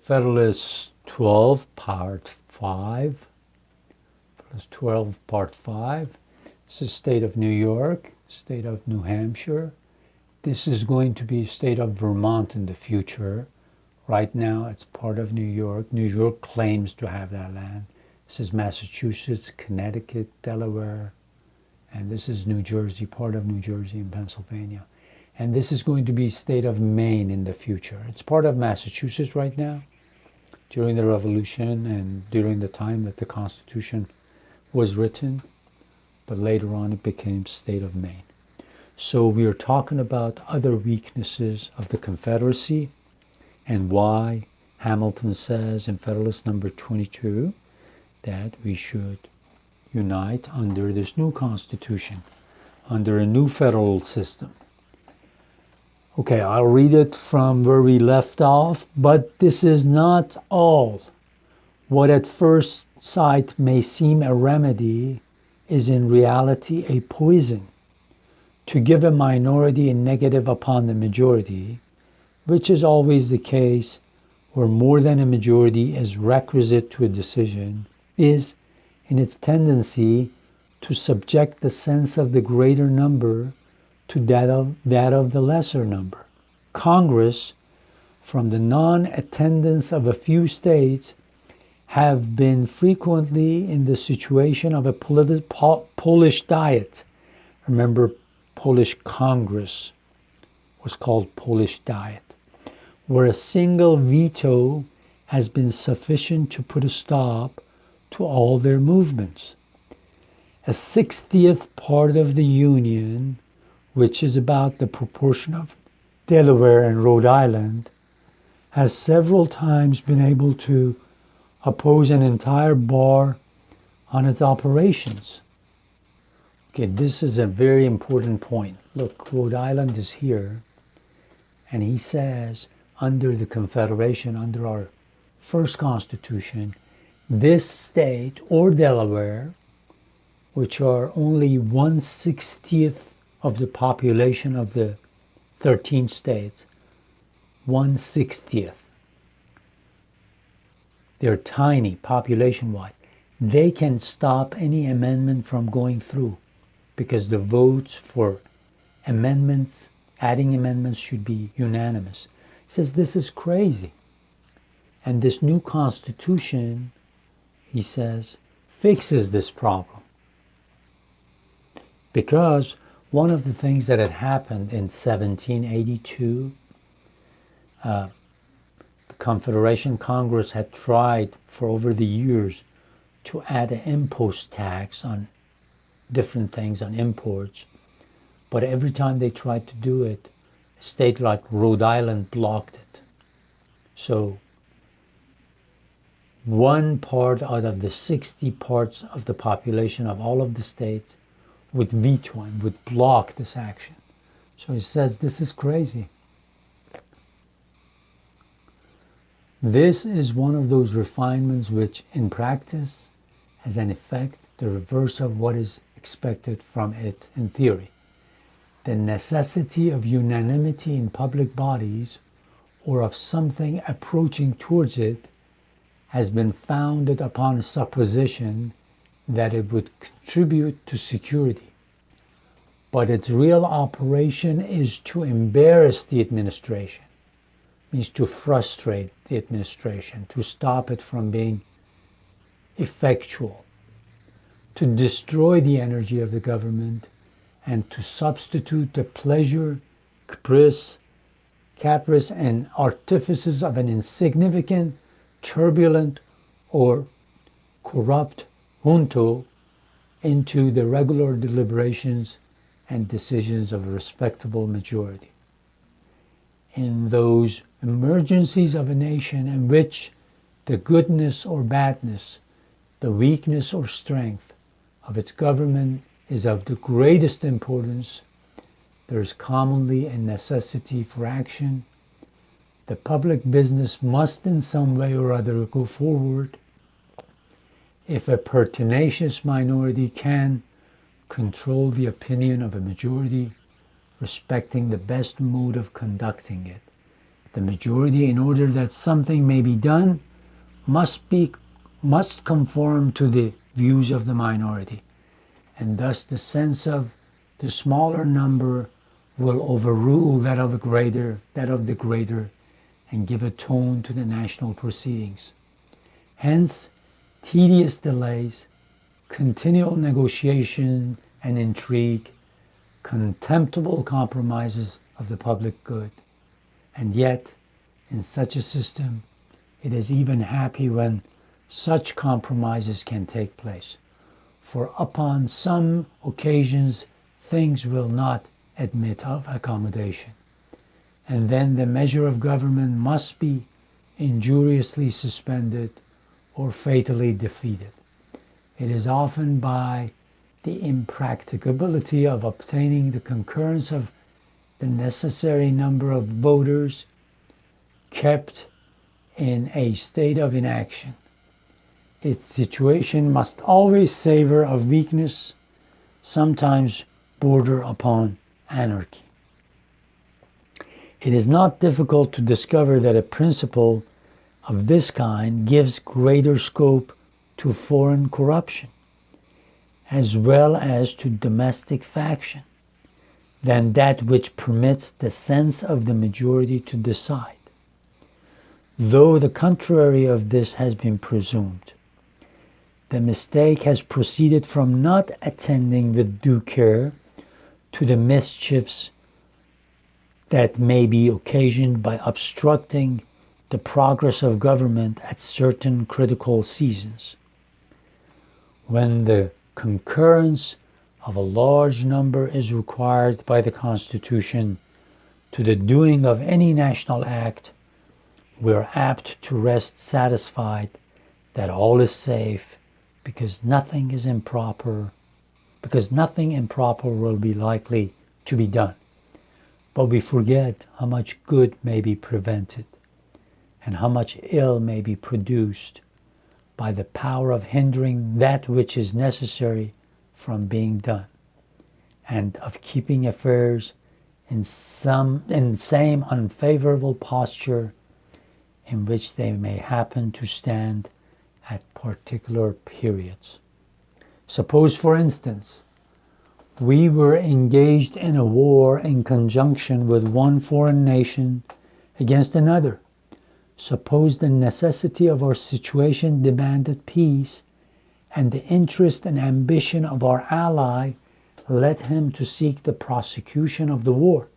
Federalist 12, Part 5. Federalist 12, Part 5. This is state of New York, state of New Hampshire. This is going to be state of Vermont in the future. Right now, it's part of New York. New York claims to have that land. This is Massachusetts, Connecticut, Delaware, and this is New Jersey, part of New Jersey and Pennsylvania. And this is going to be state of Maine in the future. It's part of Massachusetts right now. During the Revolution and during the time that the Constitution was written, but later on it became state of Maine. So we are talking about other weaknesses of the Confederacy and why Hamilton says in Federalist number 22 that we should unite under this new Constitution, under a new federal system. Okay, I'll read it from where we left off, but this is not all. What at first sight may seem a remedy is in reality a poison. To give a minority a negative upon the majority, which is always the case where more than a majority is requisite to a decision, is in its tendency to subject the sense of the greater number to that of the lesser number. Congress, from the non-attendance of a few states, have been frequently in the situation of a Polish Diet. Remember, Polish Congress was called Polish Diet, where a single veto has been sufficient to put a stop to all their movements. A 60th part of the Union, which is about the proportion of Delaware and Rhode Island, has several times been able to oppose an entire bar on its operations. Okay, this is a very important point. Look, Rhode Island is here, and he says, under the Confederation, under our first Constitution, this state or Delaware, which are only 1/60th of the population of the 13 states, 1/60th. They're tiny population-wise. They can stop any amendment from going through because the votes for amendments, adding amendments, should be unanimous. He says this is crazy. And this new Constitution, he says, fixes this problem. Because one of the things that had happened in 1782, the Confederation Congress had tried for over the years to add an impost tax on different things, on imports. But every time they tried to do it, a state like Rhode Island blocked it. So one part out of the 60 parts of the population of all of the states would veto and would block this action. So he says this is crazy. This is one of those refinements which in practice has an effect the reverse of what is expected from it in theory. The necessity of unanimity in public bodies or of something approaching towards it has been founded upon a supposition that it would contribute to security. But its real operation is to embarrass the administration, means to frustrate the administration, to stop it from being effectual, to destroy the energy of the government, and to substitute the pleasure, caprice, and artifices of an insignificant, turbulent, or corrupt junto into the regular deliberations and decisions of a respectable majority. In those emergencies of a nation in which the goodness or badness, the weakness or strength of its government is of the greatest importance, there is commonly a necessity for action. The public business must in some way or other go forward. If a pertinacious minority can control the opinion of a majority respecting the best mode of conducting it, The majority, in order that something may be done, must conform to the views of the minority, and thus the sense of the smaller number will overrule that of the greater, and give a tone to the national proceedings. Hence, tedious delays, continual negotiation and intrigue, contemptible compromises of the public good. And yet, in such a system, it is even happy when such compromises can take place. For upon some occasions, things will not admit of accommodation. And then the measure of government must be injuriously suspended or fatally defeated. It is often by the impracticability of obtaining the concurrence of the necessary number of voters kept in a state of inaction. Its situation must always savor of weakness, sometimes border upon anarchy. It is not difficult to discover that a principle of this kind gives greater scope to foreign corruption, as well as to domestic faction, than that which permits the sense of the majority to decide, though the contrary of this has been presumed. The mistake has proceeded from not attending with due care to the mischiefs that may be occasioned by obstructing the progress of government at certain critical seasons, when the concurrence of a large number is required by the Constitution to the doing of any national act. We are apt to rest satisfied that all is safe, because nothing improper will be likely to be done. But we forget how much good may be prevented, and how much ill may be produced by the power of hindering that which is necessary from being done, and of keeping affairs in same unfavorable posture in which they may happen to stand at particular periods. Suppose, for instance, we were engaged in a war in conjunction with one foreign nation against another. Suppose the necessity of our situation demanded peace, and the interest and ambition of our ally led him to seek the prosecution of the war,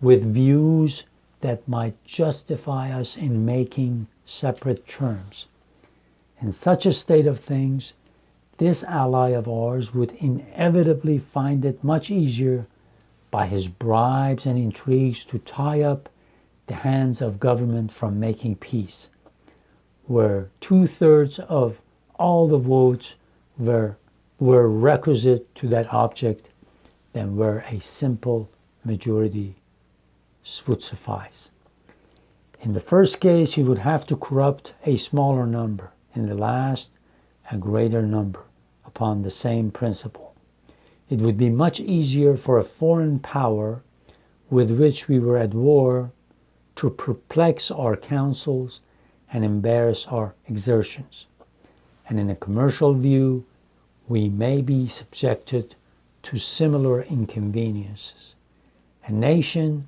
with views that might justify us in making separate terms. In such a state of things, this ally of ours would inevitably find it much easier, by his bribes and intrigues, to tie up the hands of government from making peace, where 2/3 of all the votes were requisite to that object, than where a simple majority would suffice. In the first case, he would have to corrupt a smaller number, in the last, a greater number, upon the same principle. It would be much easier for a foreign power with which we were at war to perplex our counsels and embarrass our exertions. And in a commercial view, we may be subjected to similar inconveniences. A nation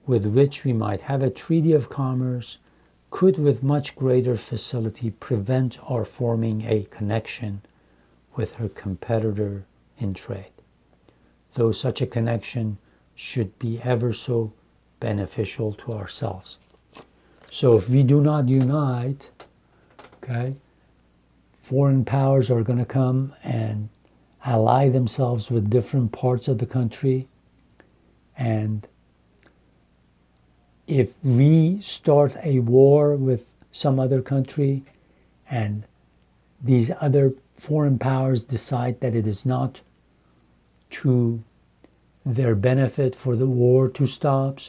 with which we might have a treaty of commerce could with much greater facility prevent our forming a connection with her competitor in trade, though such a connection should be ever so beneficial to ourselves. So if we do not unite, foreign powers are going to come and ally themselves with different parts of the country. And if we start a war with some other country, and these other foreign powers decide that it is not to their benefit for the war to stop,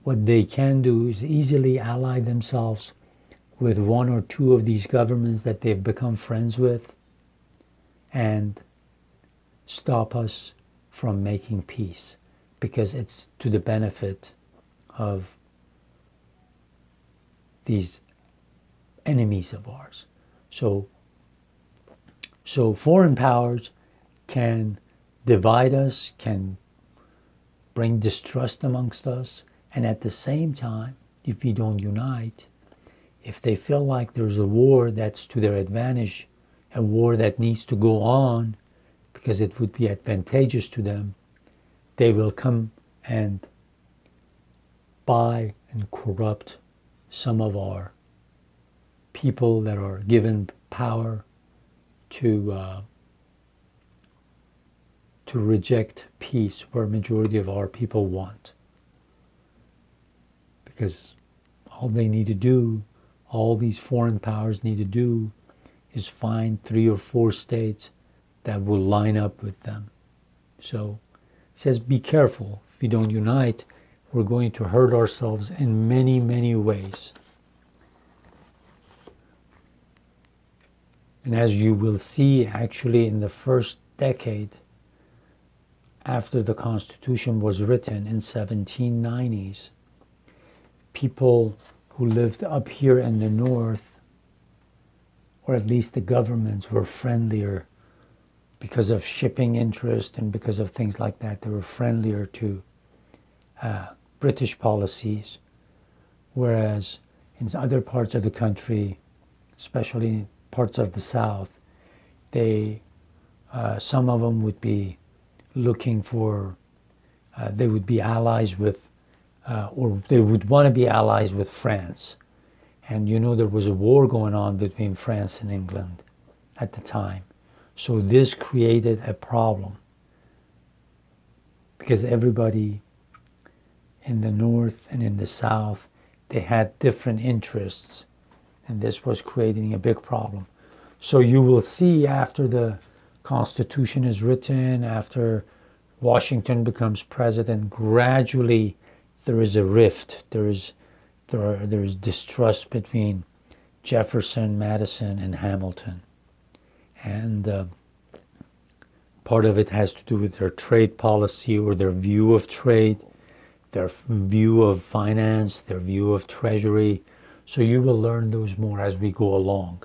what they can do is easily ally themselves with one or two of these governments that they've become friends with, and stop us from making peace, because it's to the benefit of these enemies of ours. So foreign powers can divide us, can bring distrust amongst us, and at the same time, if we don't unite, if they feel like there's a war that's to their advantage, a war that needs to go on because it would be advantageous to them, they will come and buy and corrupt some of our people that are given power to reject peace where majority of our people want. Because all they need to do, all these foreign powers need to do, is find 3 or 4 states that will line up with them. So it says, be careful. If we don't unite, we're going to hurt ourselves in many, many ways. And as you will see, actually, in the first decade after the Constitution was written in 1790s, people who lived up here in the north, or at least the governments, were friendlier because of shipping interest and because of things like that. They were friendlier to British policies, whereas in other parts of the country, especially parts of the South, they some of them would be looking for, they would be allies with, or they would want to be allies with France. And you know, there was a war going on between France and England at the time. So this created a problem because everybody in the North and in the South, they had different interests, and this was creating a big problem. So you will see after the Constitution is written, after Washington becomes president, gradually there is a rift. There is distrust between Jefferson, Madison, and Hamilton. And part of it has to do with their trade policy or their view of trade, their view of finance, their view of treasury. So you will learn those more as we go along.